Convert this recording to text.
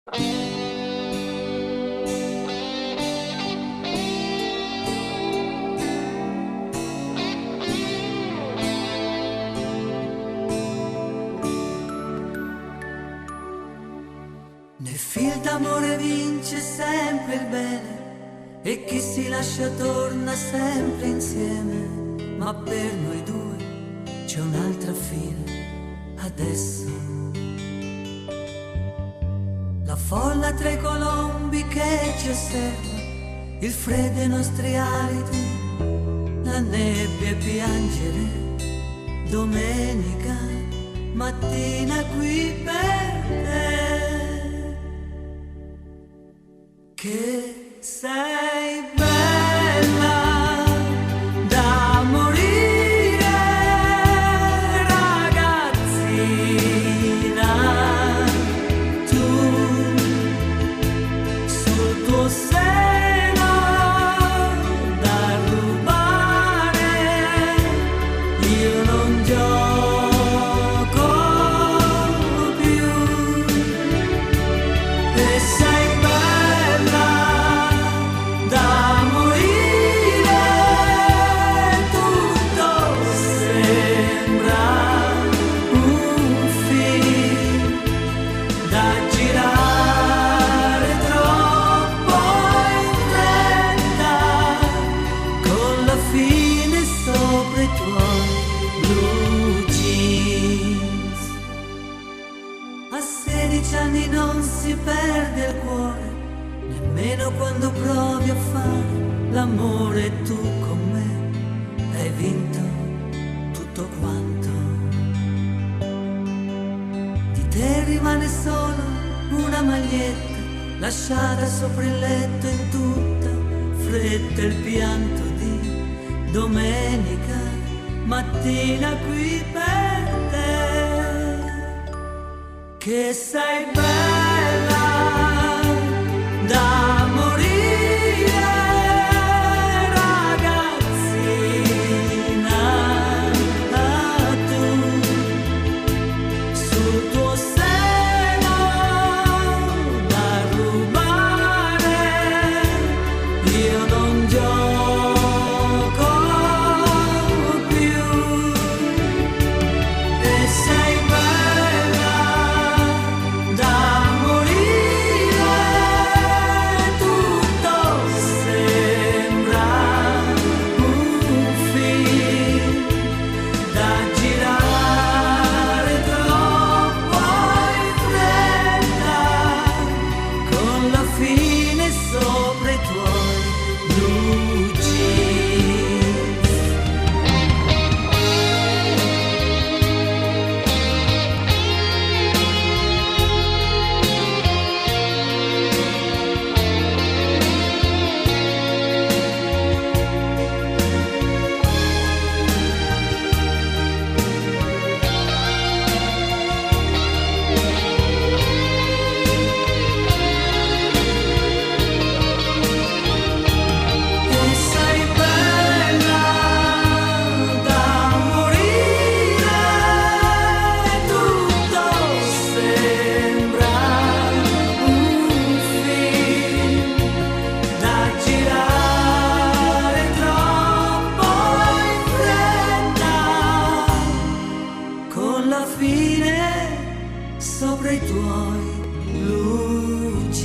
Nel film d'amore vince sempre il bene e chi si lascia torna sempre insieme, ma per noi due c'è un'altra fine adesso. La folla tra i colombi che ci osserva, il freddo ai nostri aliti, la nebbia e piangere, domenica mattina qui per te. Che sei bella da morire, ragazzina, tu sul tuo seno da rubare, io non gioco più. E sei anni non si perde il cuore, nemmeno quando provi a fare l'amore, e tu con me hai vinto tutto quanto. Di te rimane solo una maglietta lasciata sopra il letto, in tutta fretta il pianto di domenica mattina qui per te. Che sei bella da morire, ragazzina, tu sul tuo seno da rubare, io non gioco più. E sei bella da morire, tutto sembra un film da girare troppo in fretta, con la fine sopra i tuoi blue jeans. E sei bella da morire, tutto sembra un film da girare troppo in fretta, con la fine sopra i tuoi luci.